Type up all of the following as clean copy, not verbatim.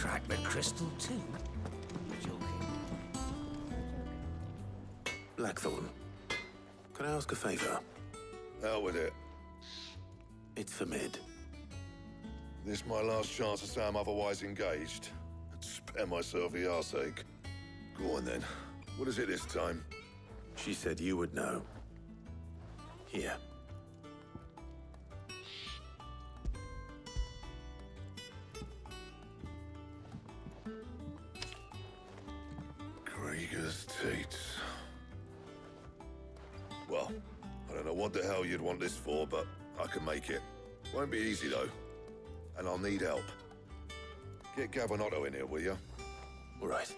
crack the crystal too? You're joking. Blackthorn, can I ask a favor? Hell with it. It's for Mid. This my last chance to say I'm otherwise engaged. Spare myself the arseache. Go on then. What is it this time? She said you would know. Here. Krieger's Teats. Well, I don't know what the hell you'd want this for, but I can make it. Won't be easy though. And I'll need help. Get Gavin in here, will you? All right.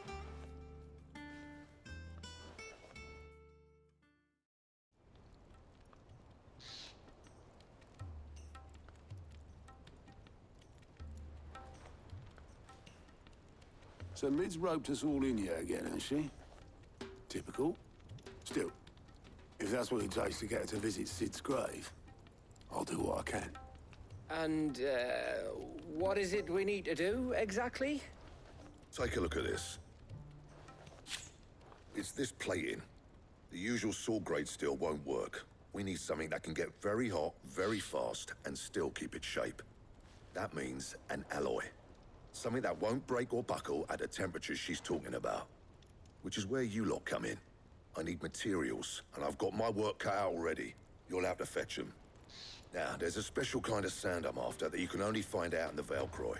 So Mid's roped us all in here again, has she? Typical. Still, if that's what it takes to get her to visit Sid's grave, I'll do what I can. And, what is it we need to do, exactly? Take a look at this. It's this plating. The usual sword grade steel won't work. We need something that can get very hot, very fast, and still keep its shape. That means an alloy. Something that won't break or buckle at the temperatures she's talking about. Which is where you lot come in. I need materials, and I've got my work cut out already. You'll have to fetch them. Now, there's a special kind of sand I'm after that you can only find out in the Valcroy.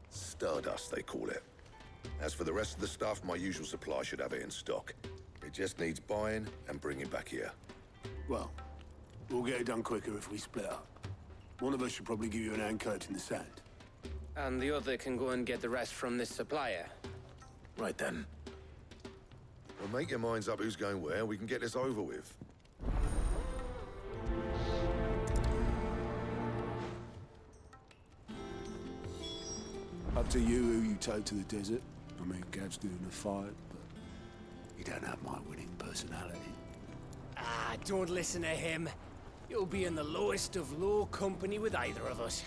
Stardust, they call it. As for the rest of the stuff, my usual supply should have it in stock. It just needs buying and bringing back here. Well, we'll get it done quicker if we split up. One of us should probably give you an hand coat in the sand. And the other can go and get the rest from this supplier. Right then. Well, make your minds up who's going where, we can get this over with. Up to you who you take to the desert. I mean, Gav's doing a fight, but you don't have my winning personality. Ah, don't listen to him. You'll be in the lowest of low company with either of us.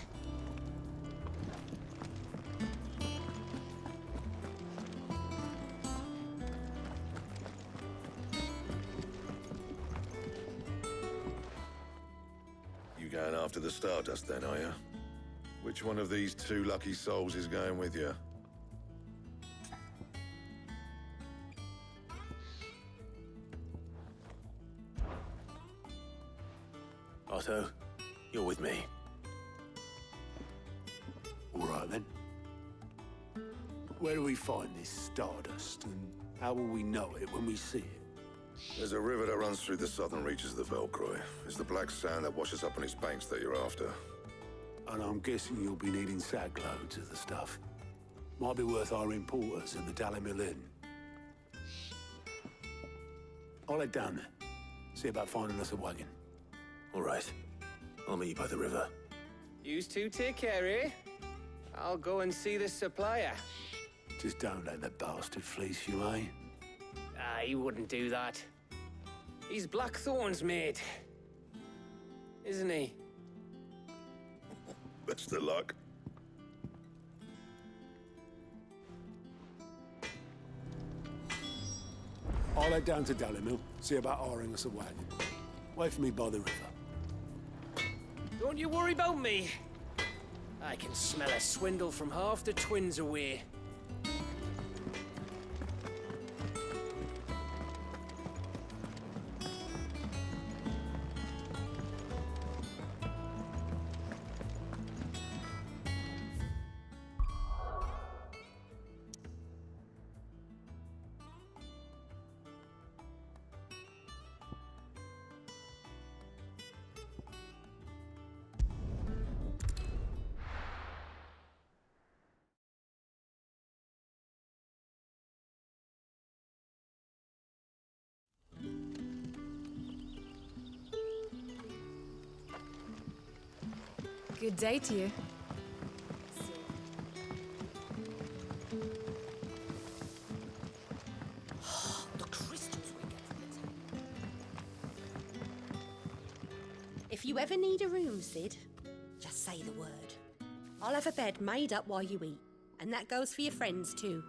You going after the Stardust then, are you? Which one of these two lucky souls is going with you? Otto, you're with me. All right, then. Where do we find this Stardust, and how will we know it when we see it? There's a river that runs through the southern reaches of the Valcroy. It's the black sand that washes up on its banks that you're after. And I'm guessing you'll be needing sack loads of the stuff. Might be worth our importers and the Dalimil Inn. I'll head down there. See about finding us a wagon. All right. I'll meet you by the river. You two take care, eh? I'll go and see the supplier. Just don't let the bastard fleece you, eh? Ah, he wouldn't do that. He's Blackthorn's mate. Isn't he? Best of luck. I'll head down to Dalimil, see about hiring us a wagon. Wait for me by the river. Don't you worry about me. I can smell a swindle from half the twins away. Good day to you. The crystals we get. If you ever need a room, Sid, just say the word. I'll have a bed made up while you eat. And that goes for your friends, too.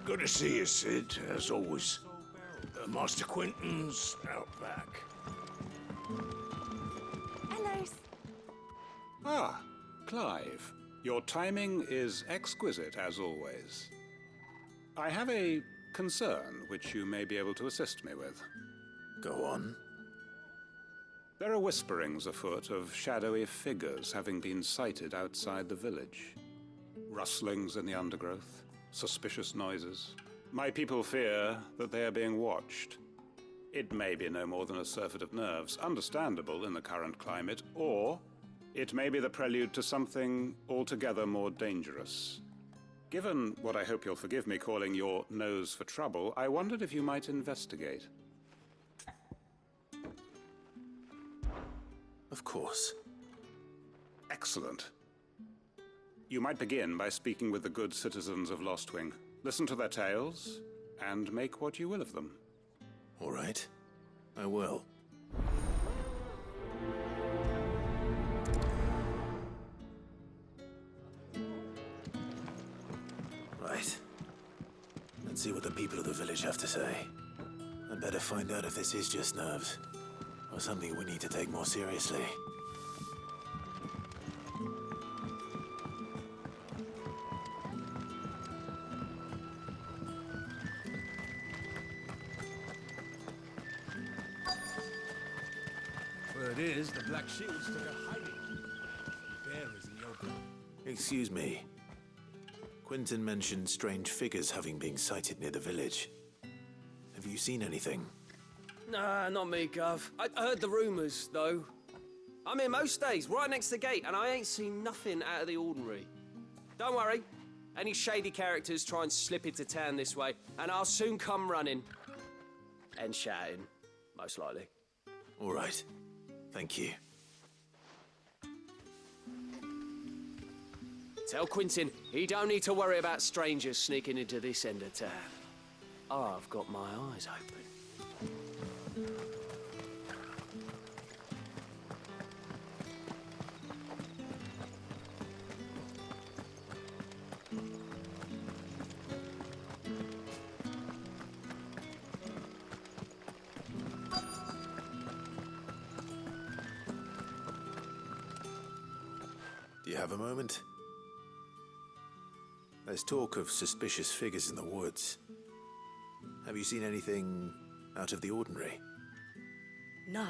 Good to see you, Sid, as always. Master Quentin's out back. Hello. Ah, Clive. Your timing is exquisite, as always. I have a concern which you may be able to assist me with. Go on. There are whisperings afoot of shadowy figures having been sighted outside the village. Rustlings in the undergrowth, suspicious noises. My people fear that they are being watched. It may be no more than a surfeit of nerves, understandable in the current climate, or it may be the prelude to something altogether more dangerous. Given what I hope you'll forgive me calling your nose for trouble, I wondered if you might investigate. Of course. Excellent. You might begin by speaking with the good citizens of Lostwing. Listen to their tales, and make what you will of them. All right. I will. Right. Let's see what the people of the village have to say. I'd better find out if this is just nerves, or something we need to take more seriously. Word is, the Black Shields took a hiding. Bearers in the open. Excuse me. Quentin mentioned strange figures having been sighted near the village. Have you seen anything? Nah, not me, Gov. I heard the rumours, though. I'm here most days, right next to the gate, and I ain't seen nothing out of the ordinary. Don't worry. Any shady characters try and slip into town this way, and I'll soon come running. And shouting, most likely. All right. Thank you. Tell Quentin he don't need to worry about strangers sneaking into this end of town. I've got my eyes open. Do you have a moment? There's talk of suspicious figures in the woods. Have you seen anything out of the ordinary? No,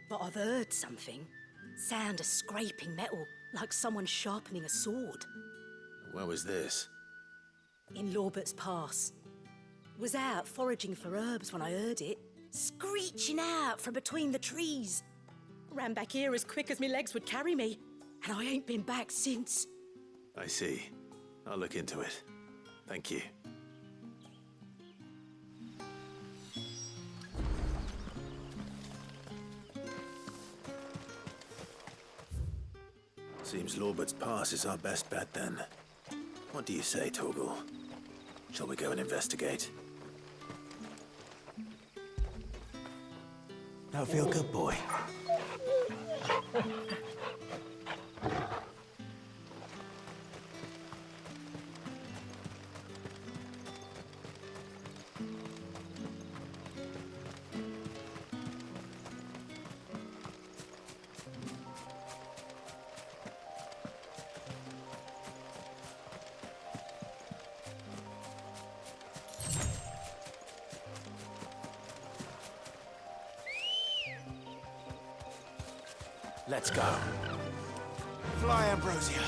but I've heard something. Sound of scraping metal, like someone sharpening a sword. Where was this? In Lorbert's Pass. Was out foraging for herbs when I heard it, screeching out from between the trees. Ran back here as quick as my legs would carry me, and I ain't been back since. I see. I'll look into it. Thank you. Seems Lorbert's Pass is our best bet then. What do you say, Torgal? Shall we go and investigate? Now feel good, boy. Let's go. Fly, Ambrosia.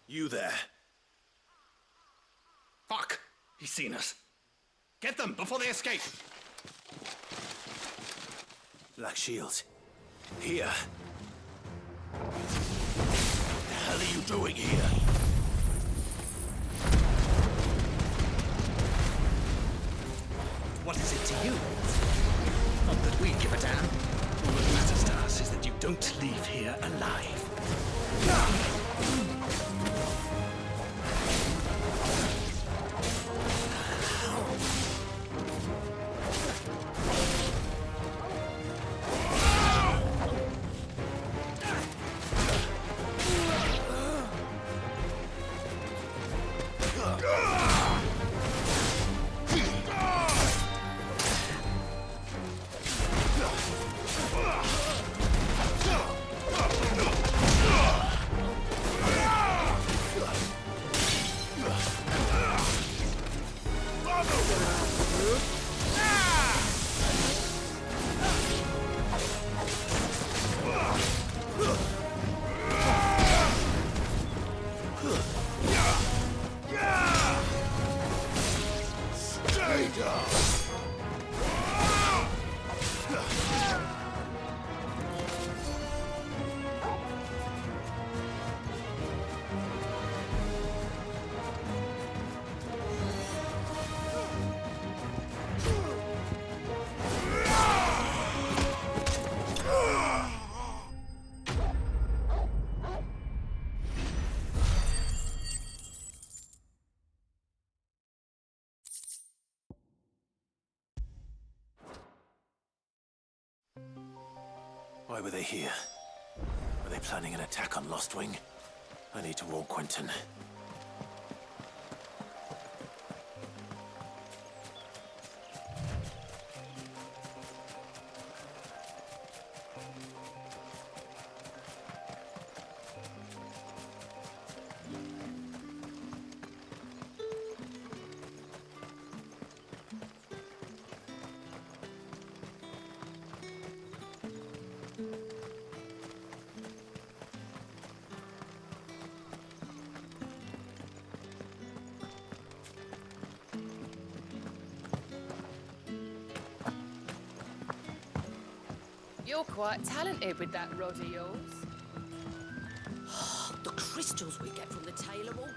You there. Fuck! He's seen us. Get them before they escape. Black Shields. Here. What the hell are you doing here? What is it to you? Not that we give a damn. All that matters to us is that you don't leave here alive. Why were they here? Were they planning an attack on Lostwing? I need to warn Quentin. You're quite talented with that rod of yours. The crystals we get from the tailor will...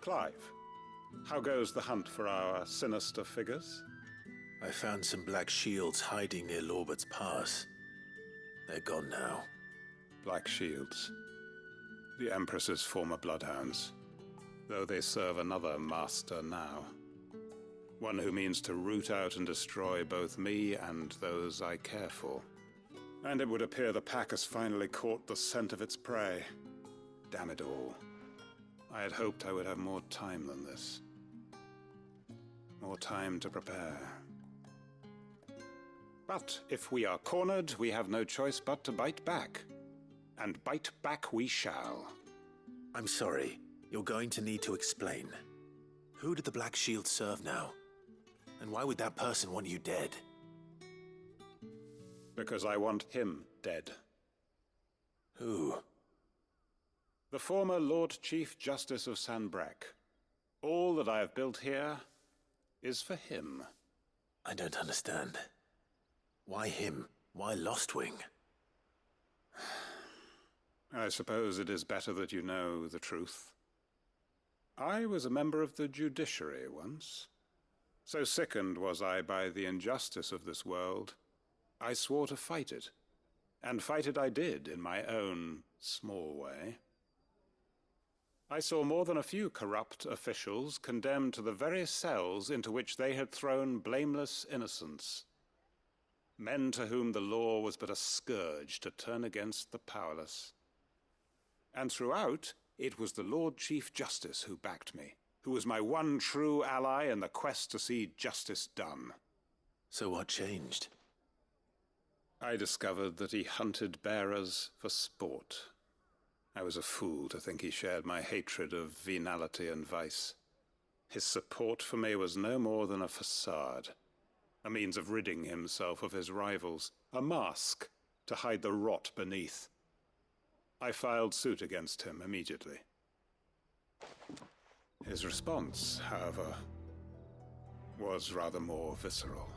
Clive, how goes the hunt for our sinister figures? I found some black shields hiding near Lorbert's Pass. They're gone now. Black Shields. The Empress's former bloodhounds. Though they serve another master now. One who means to root out and destroy both me and those I care for. And it would appear the pack has finally caught the scent of its prey. Damn it all. I had hoped I would have more time than this. More time to prepare. But if we are cornered, we have no choice but to bite back. And bite back we shall. I'm sorry. You're going to need to explain. Who did the Black Shield serve now? And why would that person want you dead? Because I want him dead. Who? The former Lord Chief Justice of Sanbreque. All that I have built here is for him. I don't understand. Why him? Why Lostwing? I suppose it is better that you know the truth. I was a member of the judiciary once. So sickened was I by the injustice of this world, I swore to fight it. And fight it I did in my own small way. I saw more than a few corrupt officials condemned to the very cells into which they had thrown blameless innocents. Men to whom the law was but a scourge to turn against the powerless. And throughout, it was the Lord Chief Justice who backed me, who was my one true ally in the quest to see justice done. So what changed? I discovered that he hunted bearers for sport. I was a fool to think he shared my hatred of venality and vice. His support for me was no more than a facade, a means of ridding himself of his rivals, a mask to hide the rot beneath. I filed suit against him immediately. His response, however, was rather more visceral.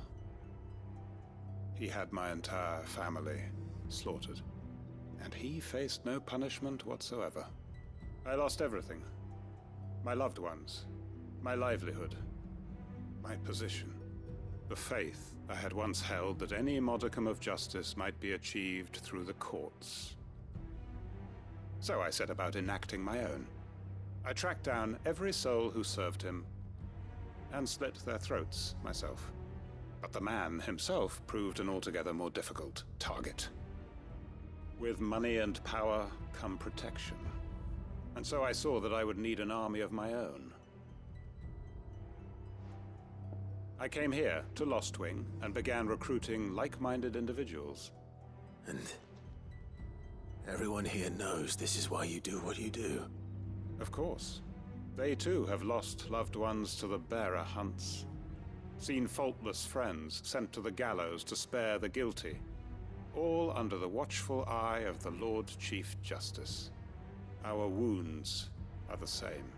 He had my entire family slaughtered, and he faced no punishment whatsoever. I lost everything. My loved ones, my livelihood, my position, the faith I had once held that any modicum of justice might be achieved through the courts. So I set about enacting my own. I tracked down every soul who served him, and slit their throats myself. But the man himself proved an altogether more difficult target. With money and power come protection. And so I saw that I would need an army of my own. I came here to Lostwing and began recruiting like-minded individuals. And everyone here knows this is why you do what you do. Of course. They too have lost loved ones to the bearer hunts. Seen faultless friends sent to the gallows to spare the guilty. All under the watchful eye of the Lord Chief Justice. Our wounds are the same.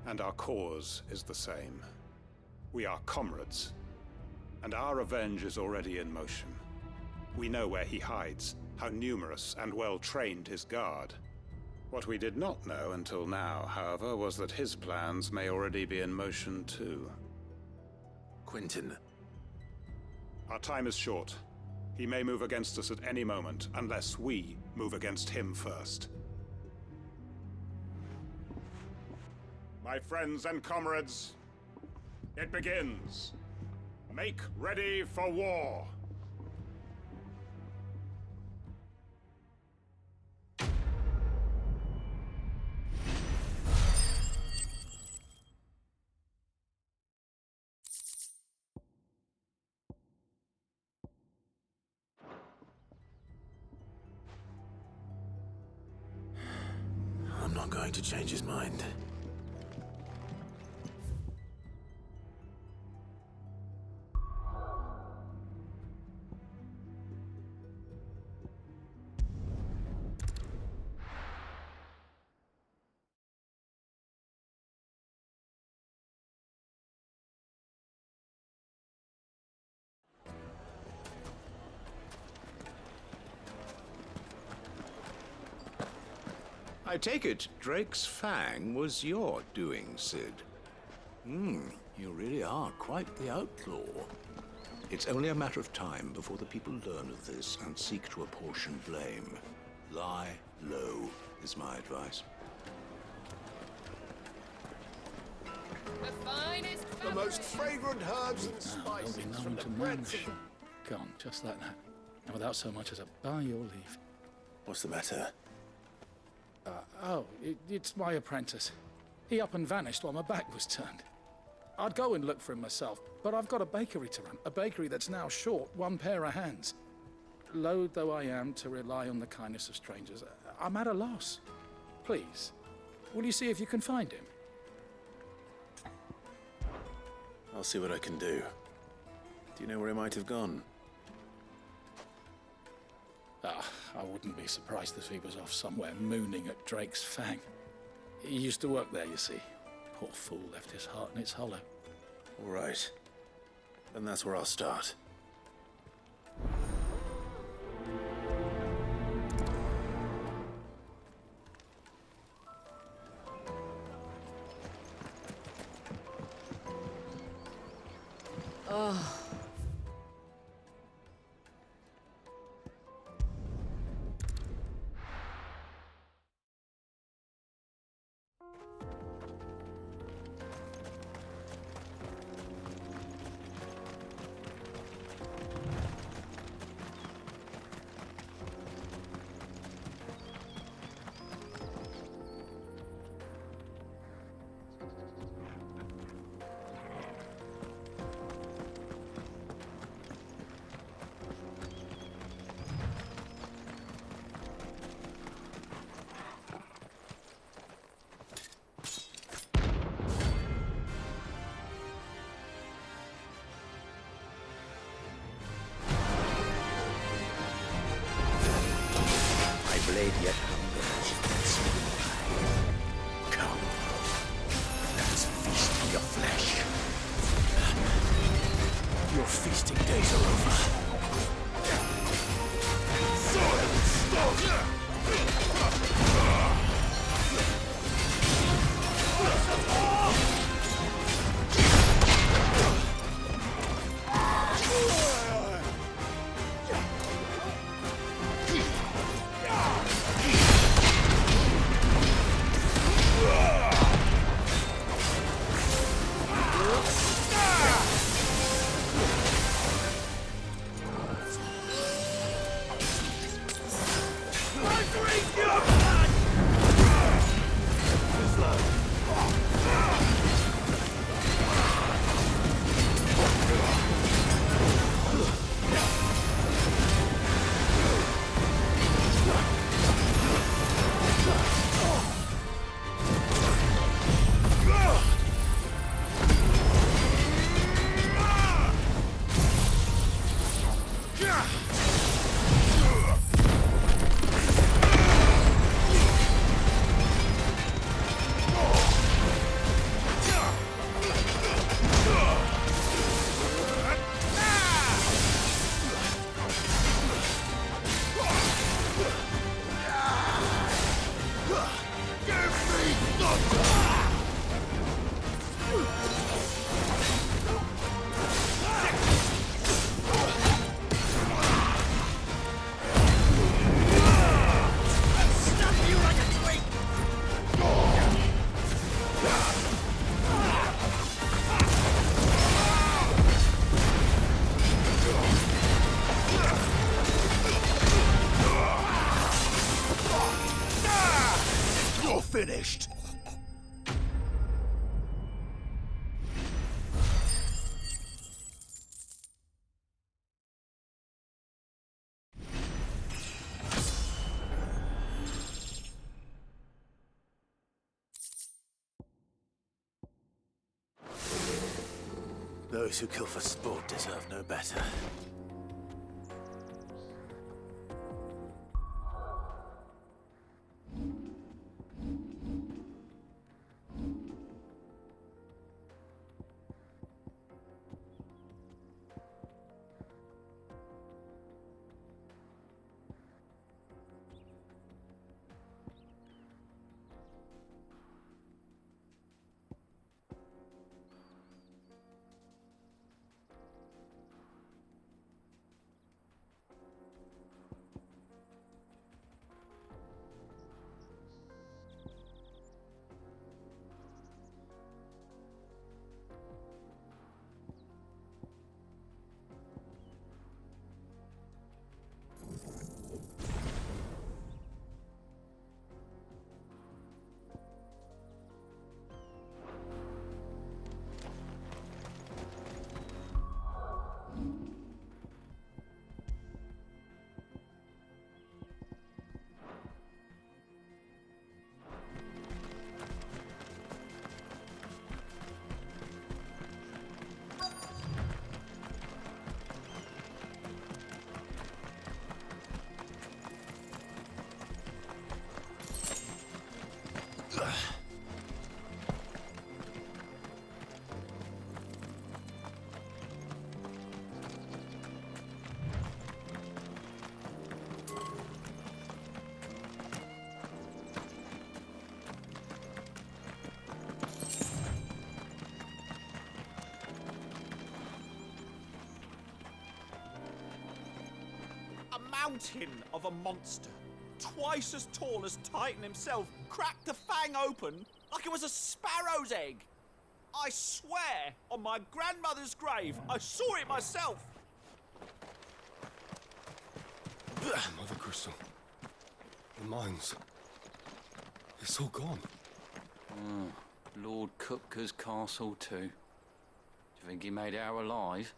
And our cause is the same. We are comrades, and our revenge is already in motion. We know where he hides, how numerous and well-trained his guard. What we did not know until now, however, was that his plans may already be in motion too. Quentin. Our time is short. He may move against us at any moment, unless we move against him first. My friends and comrades, it begins. Make ready for war. I'm not going to change his mind. I take it Drake's Fang was your doing, Sid. You really are quite the outlaw. It's only a matter of time before the people learn of this and seek to apportion blame. Lie low is my advice. The finest The most fabric. fragrant herbs and Now, spices they'll be from known the to breadths manage. of Gone, just like that. And without so much as a by your leave. What's the matter? It's my apprentice. He up and vanished while my back was turned. I'd go and look for him myself, but I've got a bakery to run. A bakery that's now short one pair of hands. Loath though I am to rely on the kindness of strangers, I'm at a loss. Please, will you see if you can find him? I'll see what I can do. Do you know where he might have gone? I wouldn't be surprised if he was off somewhere mooning at Drake's Fang. He used to work there, you see. Poor fool left his heart in its hollow. All right. Then that's where I'll start. Blade yet hungers. Come, let us feast on your flesh. Your feasting days are over. You're finished! Those who kill for sport deserve no better. Mountain of a monster, twice as tall as Titan himself, cracked the fang open like it was a sparrow's egg. I swear on my grandmother's grave, I saw it myself. Mothercrystal. The mines. It's all gone. Lord Kupka's castle too. Do you think he made it out alive?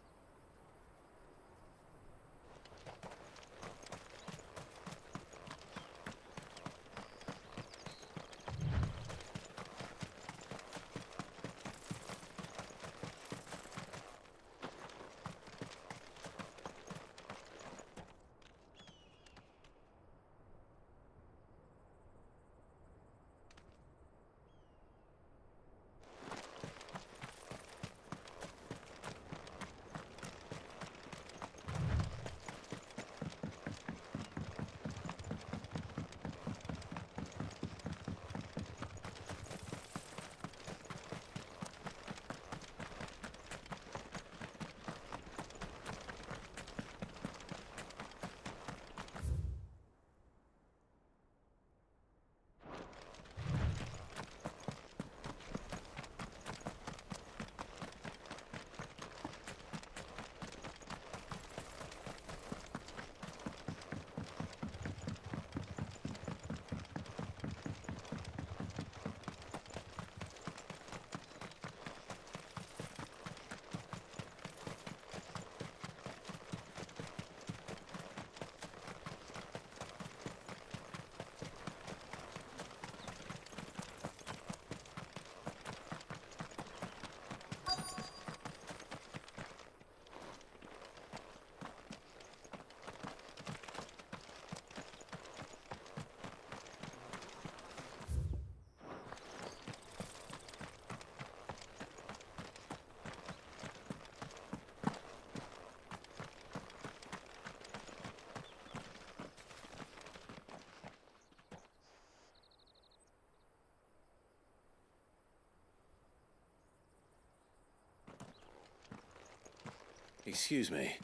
Excuse me.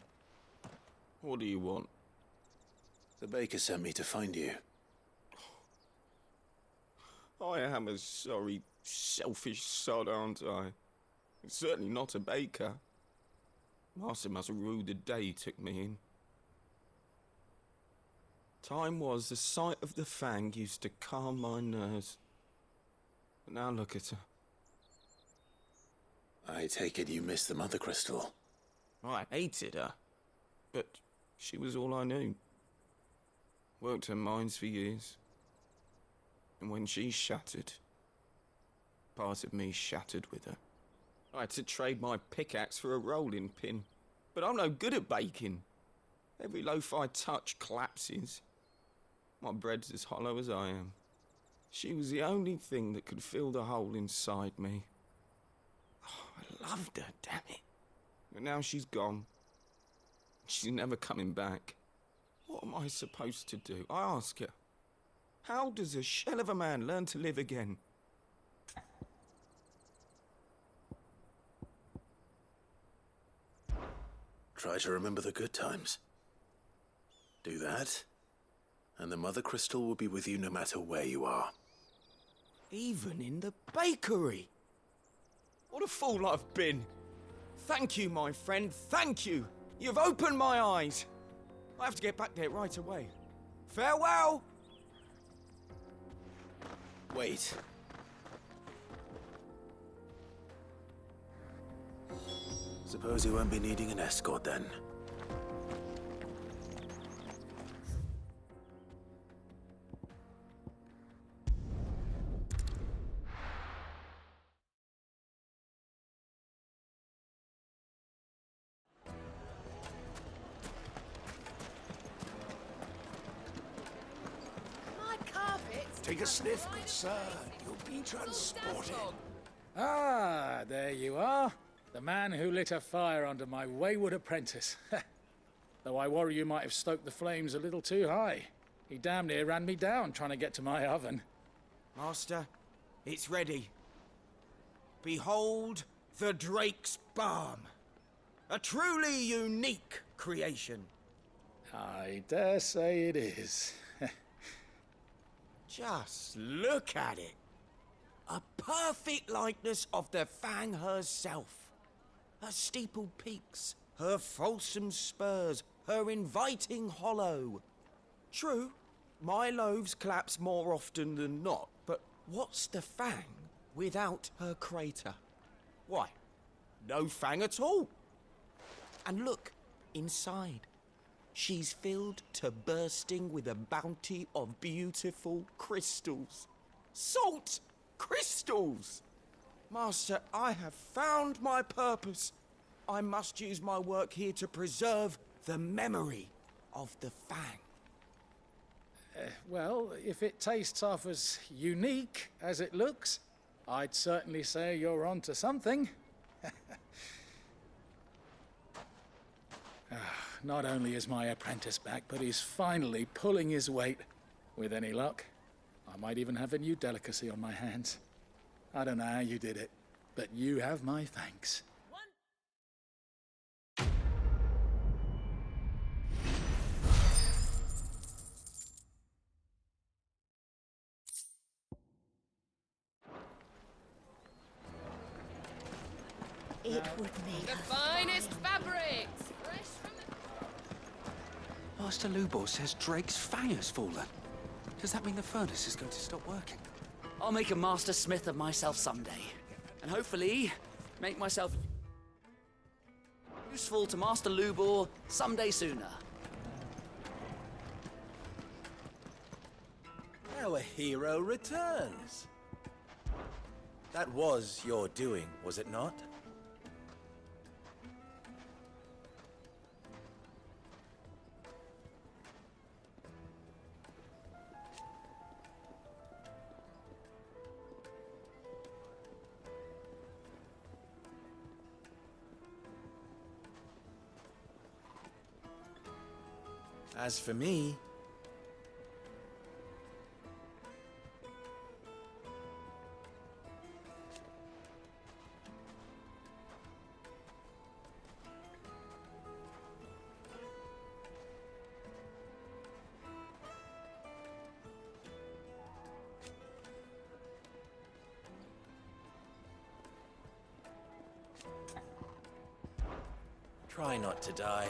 What do you want? The baker sent me to find you. I am a sorry, selfish sod, aren't I? Certainly not a baker. Master must have ruled the day he took me in. Time was the sight of the fang used to calm my nerves. But now look at her. I take it you missed the Mothercrystal. I hated her. But she was all I knew. Worked her mines for years. And when she shattered, part of me shattered with her. I had to trade my pickaxe for a rolling pin. But I'm no good at baking. Every loaf I touch collapses. My bread's as hollow as I am. She was the only thing that could fill the hole inside me. Oh, I loved her, damn it. But now she's gone. She's never coming back. What am I supposed to do? I ask her. How does a shell of a man learn to live again? Try to remember the good times. Do that, and the Mothercrystal will be with you no matter where you are. Even in the bakery. What a fool I've been. Thank you, my friend, thank you. You've opened my eyes. I have to get back there right away. Farewell! Wait. Suppose you won't be needing an escort then. Take a sniff, good sir. You'll be transported. Ah, there you are. The man who lit a fire under my wayward apprentice. Though I worry you might have stoked the flames a little too high. He damn near ran me down trying to get to my oven. Master, it's ready. Behold the Drake's Balm. A truly unique creation. I dare say it is. Just look at it. A perfect likeness of the Fang herself. Her steepled peaks, her fulsome spurs, her inviting hollow. True, my loaves collapse more often than not, but what's the Fang without her crater? Why, no Fang at all. And look, inside. She's filled to bursting with a bounty of beautiful crystals. Salt crystals! Master, I have found my purpose. I must use my work here to preserve the memory of the Fang. Well, if it tastes half as unique as it looks, I'd certainly say you're onto something. Not only is my apprentice back, but he's finally pulling his weight. With any luck, I might even have a new delicacy on my hands. I don't know how you did it, but you have my thanks. It would make the finest fabrics, fresh from the... Master Lubor says Drake's Fang has fallen. Does that mean the furnace is going to stop working? I'll make a master smith of myself someday. And hopefully, make myself useful to Master Lubor someday sooner. Our hero returns. That was your doing, was it not? As for me, try not to die.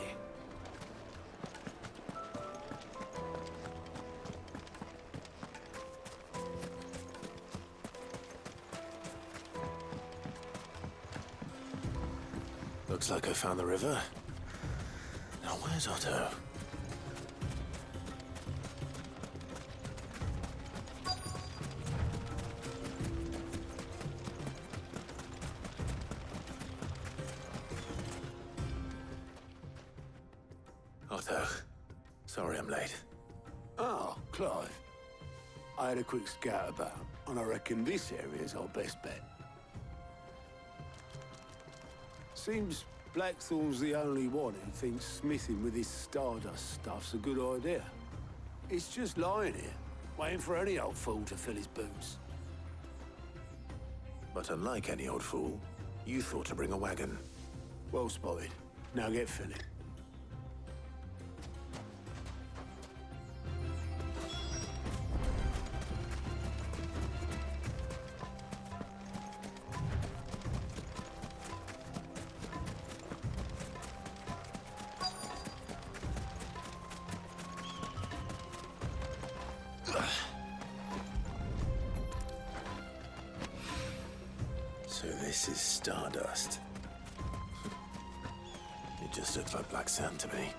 Looks like I found the river. Now where's Otto? Otto, sorry I'm late. Oh, Clive. I had a quick scout about, and I reckon this area's our best bet. Seems Blackthorn's the only one who thinks smithing with this Stardust stuff's a good idea. It's just lying here, waiting for any old fool to fill his boots. But unlike any old fool, you thought to bring a wagon. Well spotted. Now get filling. So this is Stardust. It just looks like black sand to me.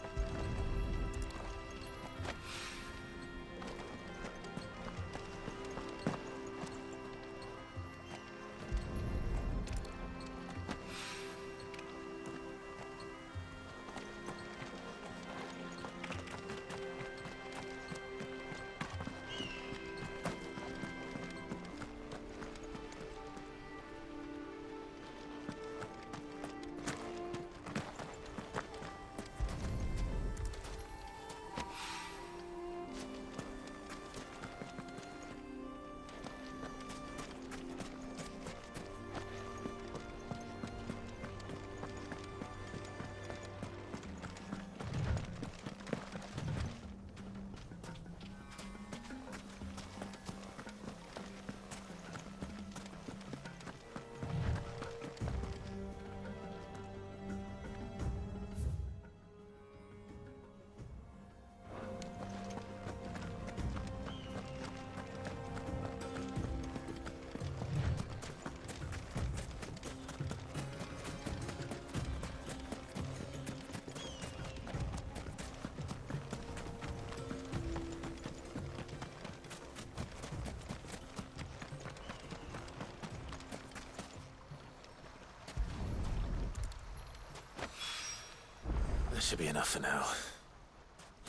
That should be enough for now.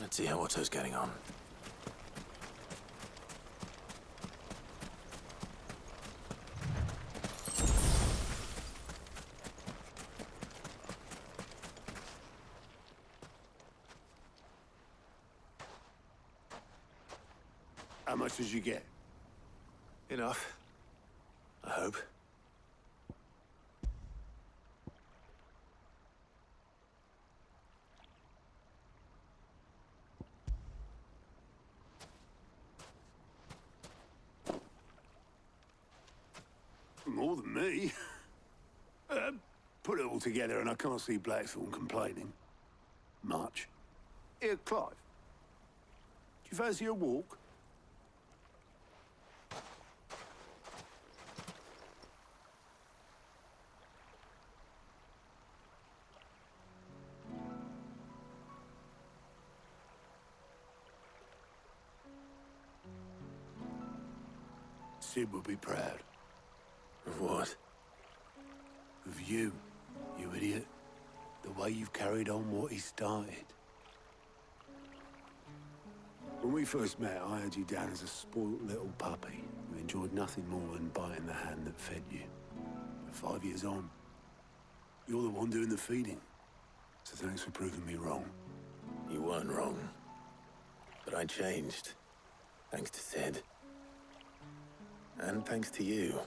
Let's see how Otto's getting on. How much did you get? Enough. I hope. More than me. Put it all together and I can't see Blackthorn complaining. Much. Here, Clive. Do you fancy a walk? Sid would be proud. Of what? Of you, you idiot. The way you've carried on what he started. When we first met, I had you down as a spoilt little puppy who enjoyed nothing more than biting the hand that fed you. But 5 years on, you're the one doing the feeding. So thanks for proving me wrong. You weren't wrong. But I changed. Thanks to Sid. And thanks to you.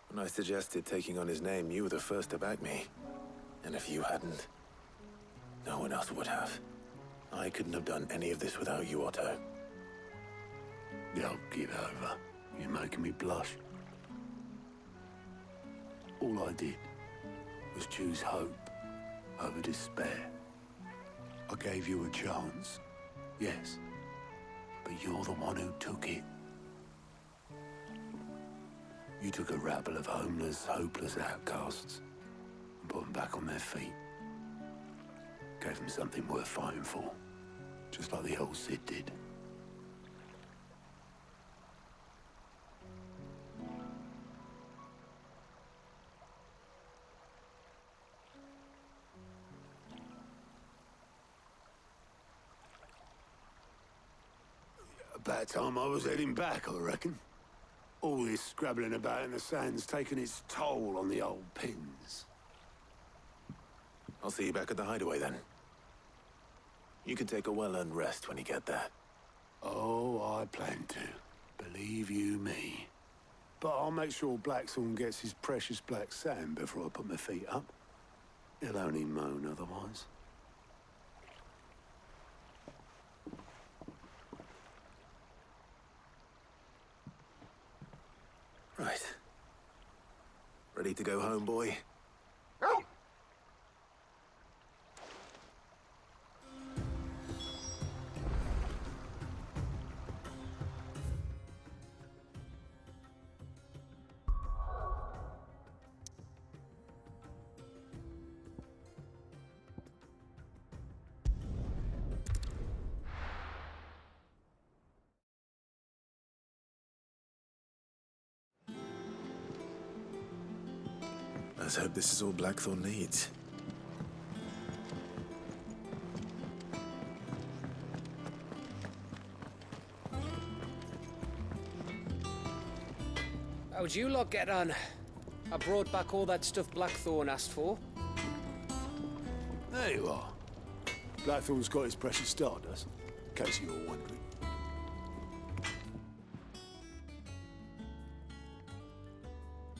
When I suggested taking on his name, you were the first to back me. And if you hadn't, no one else would have. I couldn't have done any of this without you, Otto. Don't give over. You're making me blush. All I did was choose hope over despair. I gave you a chance, yes, but you're the one who took it. You took a rabble of homeless, hopeless outcasts put them back on their feet. Gave them something worth fighting for, just like the old Cid did. About time I was heading back, I reckon. All this scrabbling about in the sand's taken its toll on the old pins. I'll see you back at the hideaway then. You can take a well-earned rest when you get there. Oh, I plan to. Believe you me. But I'll make sure Blackthorn gets his precious black sand before I put my feet up. He'll only moan otherwise. Right. Ready to go home, boy? Let's hope this is all Blackthorn needs. How'd you lot get on? I brought back all that stuff Blackthorn asked for. There you are. Blackthorn's got his precious stardust, in case you were wondering.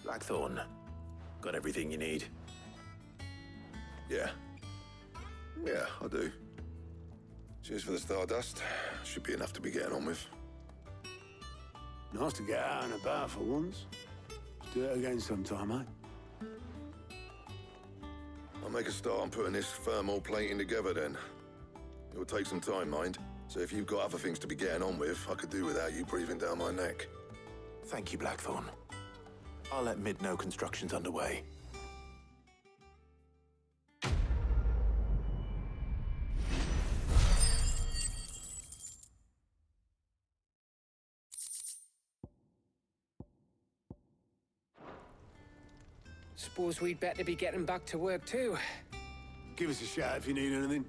Blackthorn, got everything you need? Yeah. Yeah, I do. Cheers for the stardust. Should be enough to be getting on with. Nice to get out and about for once. Let's do it again sometime, eh? I'll make a start on putting this thermal plating together then. It will take some time, mind. So if you've got other things to be getting on with, I could do without you breathing down my neck. Thank you, Blackthorn. I'll let Mid know construction's underway. Suppose we'd better be getting back to work too. Give us a shout if you need anything.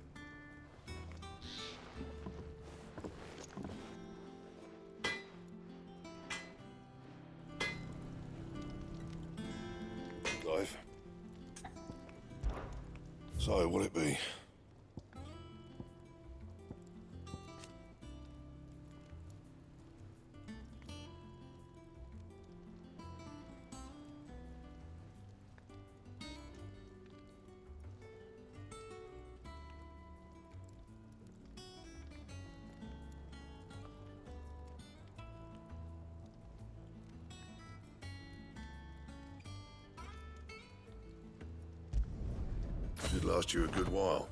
Clive. So, what'll it be? Should last you a good while.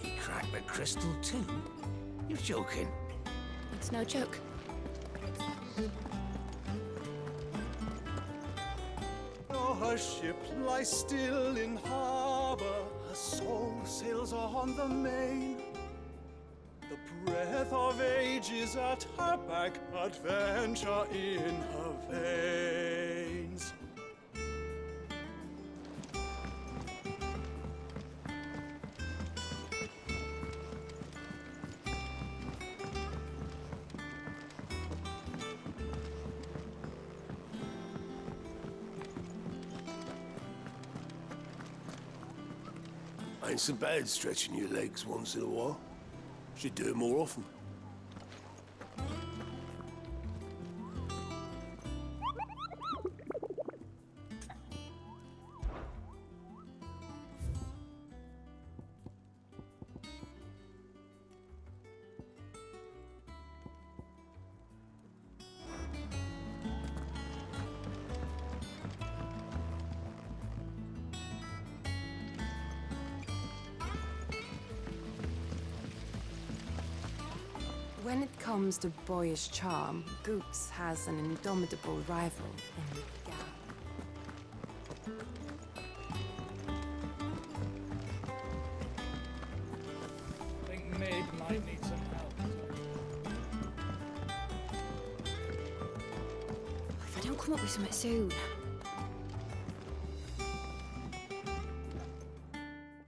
He cracked the crystal too? You're joking. It's no joke. Her ship lies still in harbor, her soul sails on the main. The breath of age is at her back, adventure in her veins. Ain't so bad stretching your legs once in a while. Should do it more often. When it comes to boyish charm, Goops has an indomitable rival in Gal. I think Mid might need some help. If I don't come up with something soon.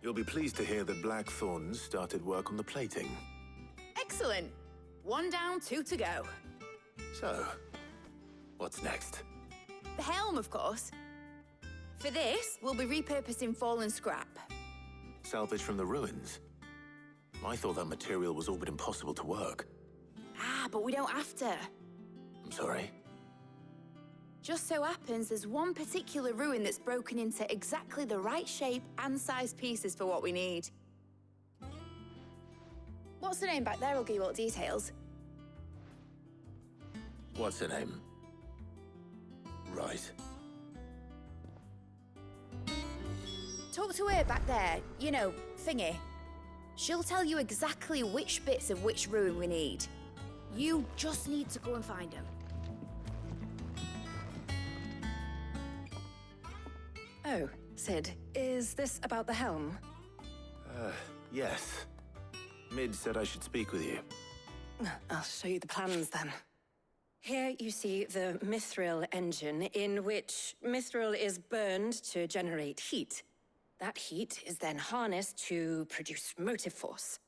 You'll be pleased to hear that Blackthorn's started work on the plating. Excellent. 1 down, 2 to go. So, what's next? The helm, of course. For this, we'll be repurposing fallen scrap. Salvage from the ruins? I thought that material was all but impossible to work. Ah, but we don't have to. I'm sorry. Just so happens there's one particular ruin that's broken into exactly the right shape and size pieces for what we need. What's the name back there? I'll give you all the details. What's her name? Right. Talk to her back there. You know, thingy. She'll tell you exactly which bits of which ruin we need. You just need to go and find them. Oh, Sid, is this about the helm? Yes. Mid said I should speak with you. I'll show you the plans then. Here you see the mithril engine, in which mithril is burned to generate heat. That heat is then harnessed to produce motive force.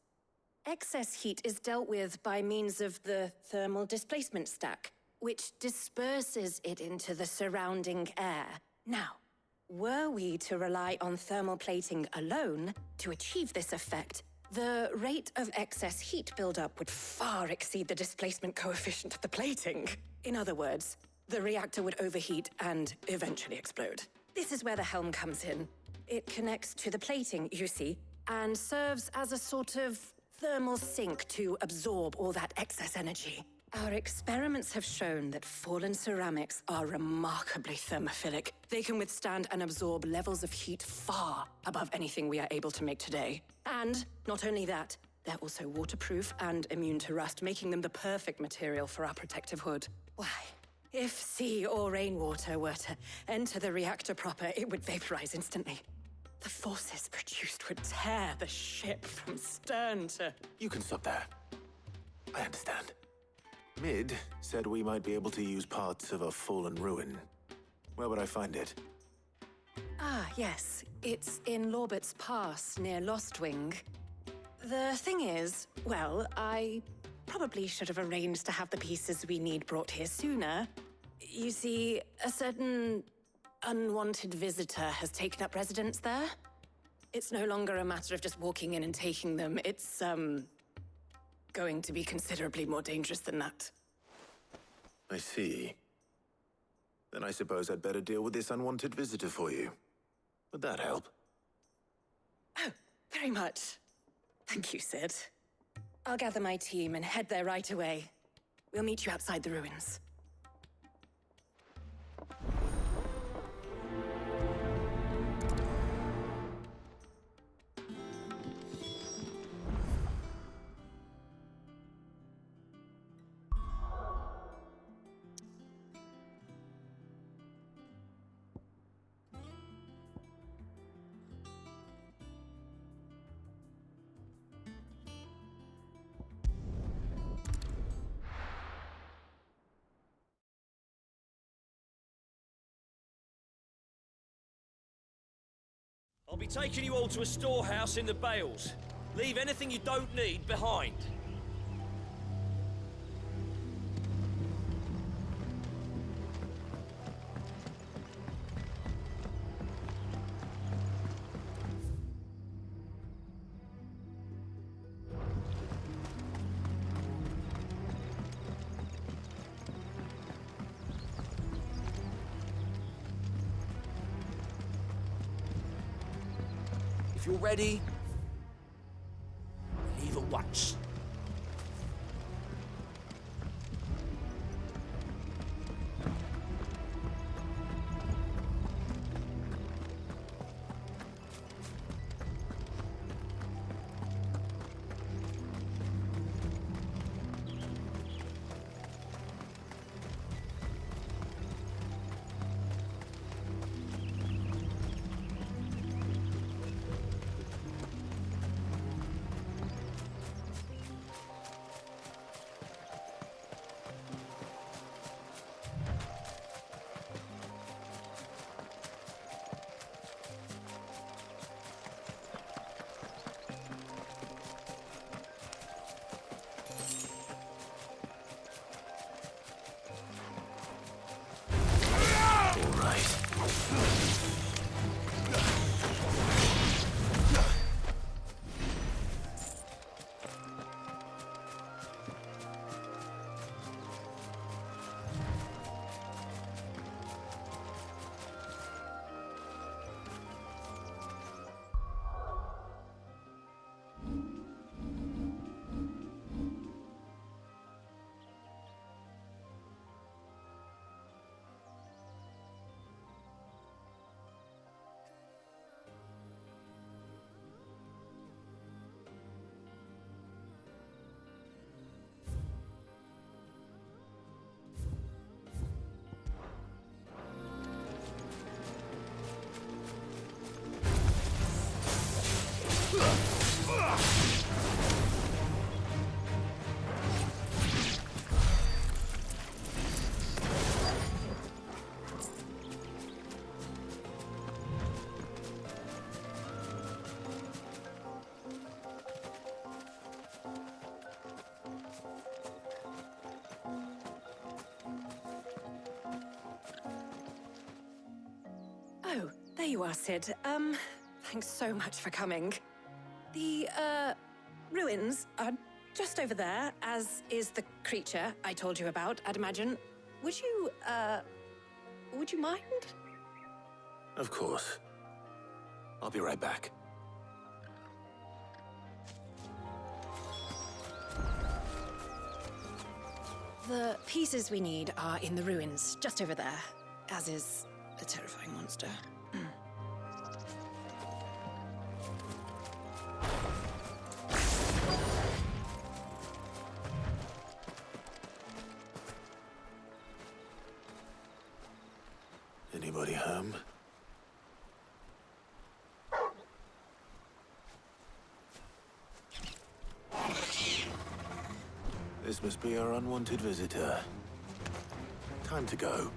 Excess heat is dealt with by means of the thermal displacement stack, which disperses it into the surrounding air. Now, were we to rely on thermal plating alone to achieve this effect, the rate of excess heat buildup would far exceed the displacement coefficient of the plating. In other words, the reactor would overheat and eventually explode. This is where the helm comes in. It connects to the plating, you see, and serves as a sort of thermal sink to absorb all that excess energy. Our experiments have shown that fallen ceramics are remarkably thermophilic. They can withstand and absorb levels of heat far above anything we are able to make today. And not only that, they're also waterproof and immune to rust, making them the perfect material for our protective hood. Why, if sea or rainwater were to enter the reactor proper, it would vaporize instantly. The forces produced would tear the ship from stern to... You can stop there. I understand. Mid said we might be able to use parts of a fallen ruin. Where would I find it? Ah, yes. It's in Lorbert's Pass, near Lostwing. The thing is, well, I probably should have arranged to have the pieces we need brought here sooner. You see, a certain unwanted visitor has taken up residence there. It's no longer a matter of just walking in and taking them. It's, going to be considerably more dangerous than that. I see. Then I suppose I'd better deal with this unwanted visitor for you. Would that help? Oh, very much. Thank you, Sid. I'll gather my team and head there right away. We'll meet you outside the ruins. I'll be taking you all to a storehouse in the Bales. Leave anything you don't need behind. If you're ready, leave at once. Oh, there you are, Sid. Thanks so much for coming. The, ruins are just over there, as is the creature I told you about, I'd imagine. Would you mind? Of course. I'll be right back. The pieces we need are in the ruins, just over there, as is the terrifying monster. Anybody home? This must be our unwanted visitor. Time to go.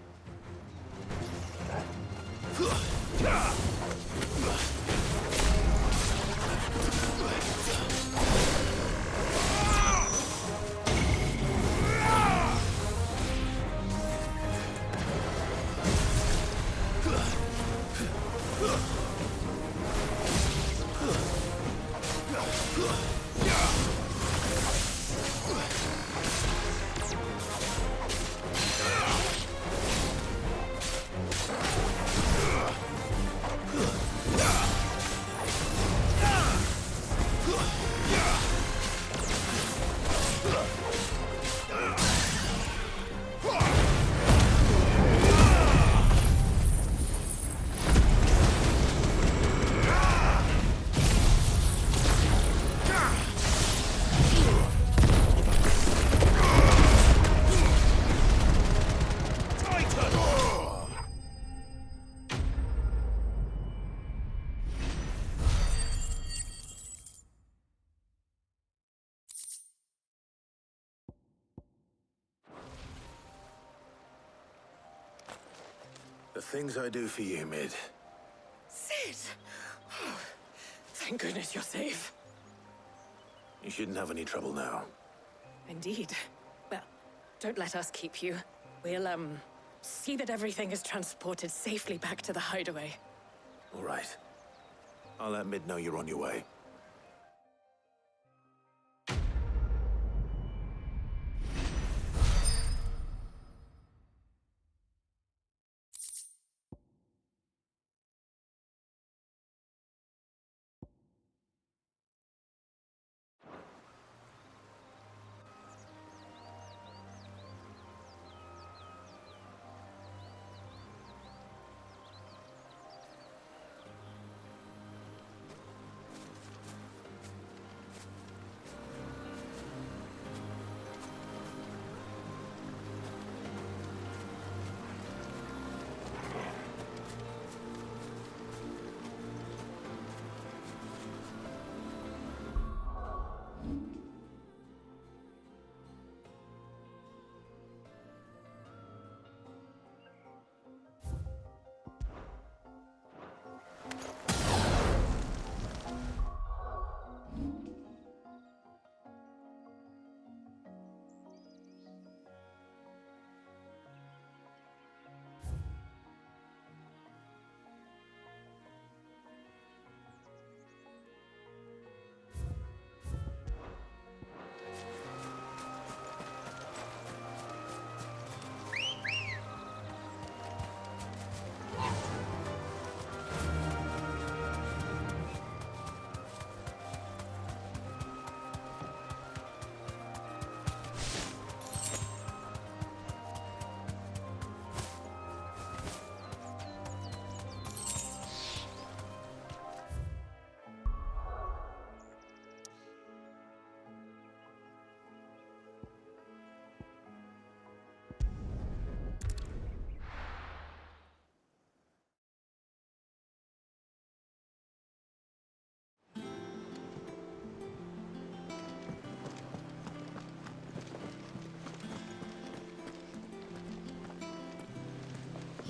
The things I do for you, Mid. Sid! Oh, thank goodness you're safe. You shouldn't have any trouble now. Indeed. Well, don't let us keep you. We'll, see that everything is transported safely back to the hideaway. All right. I'll let Mid know you're on your way.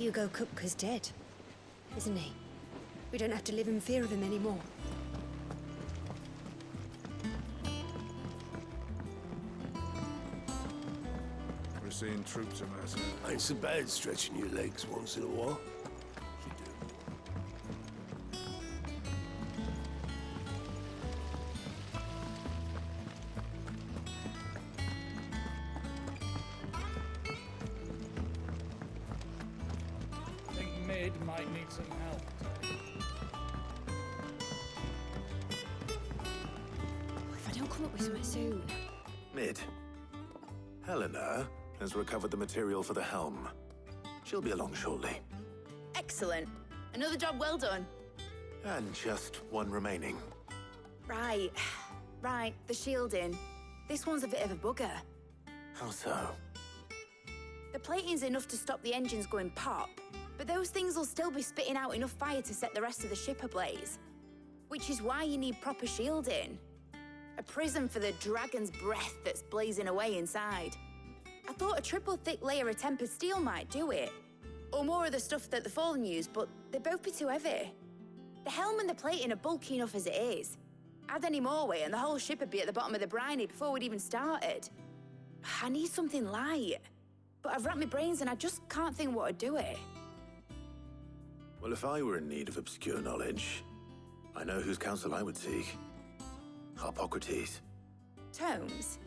Hugo Kupka's dead, isn't he? We don't have to live in fear of him anymore. We're seeing troops amassing. Ain't so bad stretching your legs once in a while. I think Mid might need some help. If I don't come up with something soon. Mid. Helena has recovered the material for the helm. She'll be along shortly. Excellent. Another job well done. And just one remaining. Right. Right, the shielding. This one's a bit of a bugger. How so? The plating's enough to stop the engines going pop, but those things will still be spitting out enough fire to set the rest of the ship ablaze. Which is why you need proper shielding. A prison for the dragon's breath that's blazing away inside. I thought a triple thick layer of tempered steel might do it. Or more of the stuff that the Fallen use, but they'd both be too heavy. The helm and the plating are bulky enough as it is. Add any more weight and the whole ship would be at the bottom of the briny before we'd even started. I need something light. But I've racked my brains and I just can't think what would do it. Well, if I were in need of obscure knowledge, I know whose counsel I would seek. Hippocrates. Tomes?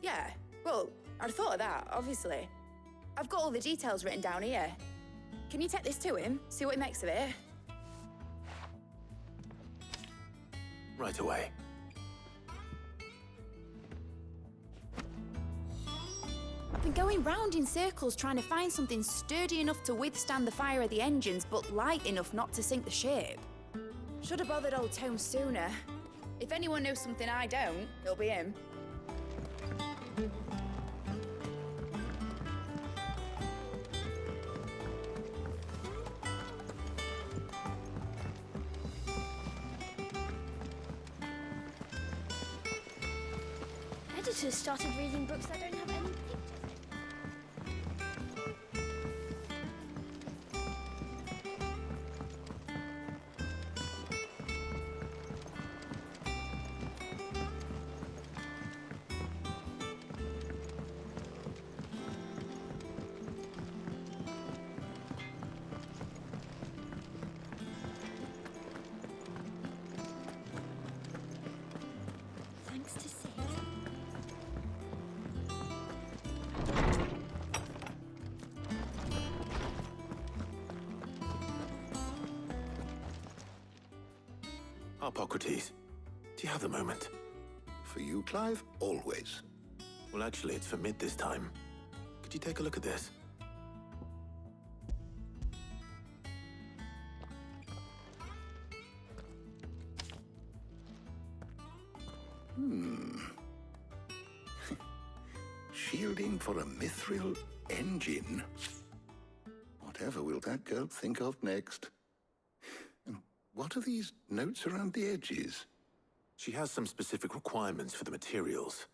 Yeah, well, I'd thought of that, obviously. I've got all the details written down here. Can you take this to him, see what he makes of it? Right away. I've been going round in circles trying to find something sturdy enough to withstand the fire of the engines, but light enough not to sink the ship. Should have bothered old Tome sooner. If anyone knows something I don't, it'll be him. Editors started reading books that don't have any pictures in. Thanks to Sid. Hippocrates, do you have the moment? For you, Clive? Always. Well, actually, it's for Mid this time. Could you take a look at this? Shielding for a mithril engine. Whatever will that girl think of next? And what are these notes around the edges? She has some specific requirements for the materials.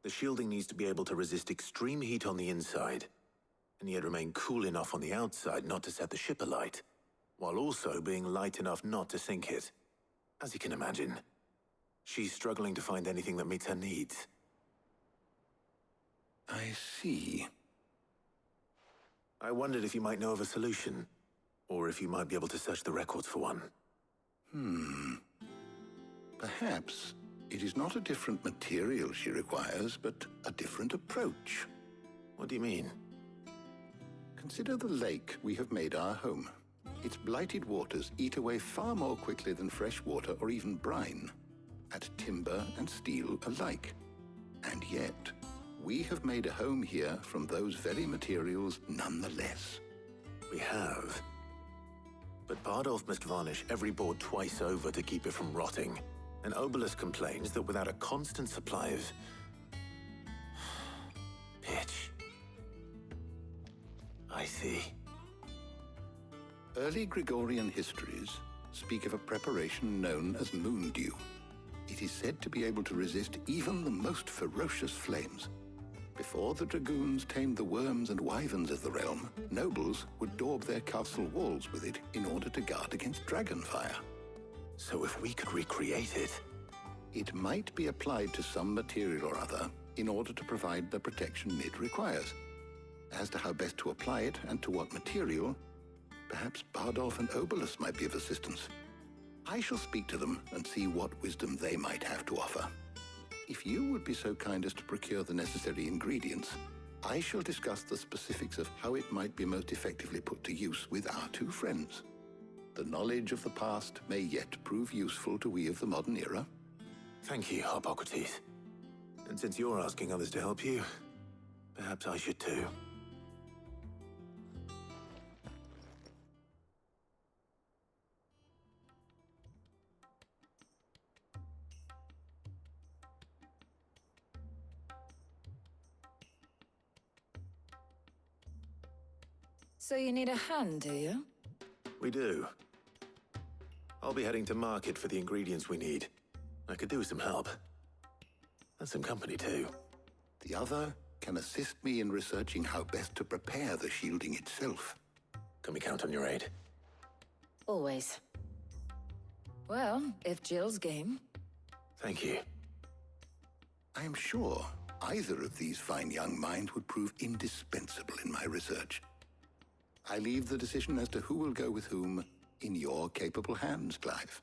The shielding needs to be able to resist extreme heat on the inside, and yet remain cool enough on the outside not to set the ship alight, while also being light enough not to sink it. As you can imagine, she's struggling to find anything that meets her needs. I see. I wondered if you might know of a solution, or if you might be able to search the records for one. Perhaps it is not a different material she requires, but a different approach. What do you mean? Consider the lake we have made our home. Its blighted waters eat away far more quickly than fresh water or even brine, at timber and steel alike. And yet, we have made a home here from those very materials nonetheless. We have. But Bardolph must varnish every board twice over to keep it from rotting. And Obelisk complains that without a constant supply of pitch. I see. Early Gregorian histories speak of a preparation known as moon dew. It is said to be able to resist even the most ferocious flames. Before the dragoons tamed the worms and wyverns of the realm, nobles would daub their castle walls with it in order to guard against dragon fire. So if we could recreate it... It might be applied to some material or other in order to provide the protection Mid requires. As to how best to apply it and to what material, perhaps Bardolph and Obolus might be of assistance. I shall speak to them and see what wisdom they might have to offer. If you would be so kind as to procure the necessary ingredients, I shall discuss the specifics of how it might be most effectively put to use with our two friends. The knowledge of the past may yet prove useful to we of the modern era. Thank you, Hippocrates. And since you're asking others to help you, perhaps I should too. So you need a hand, do you? We do. I'll be heading to market for the ingredients we need. I could do with some help. And some company, too. The other can assist me in researching how best to prepare the shielding itself. Can we count on your aid? Always. Well, if Jill's game. Thank you. I am sure either of these fine young minds would prove indispensable in my research. I leave the decision as to who will go with whom in your capable hands, Clive.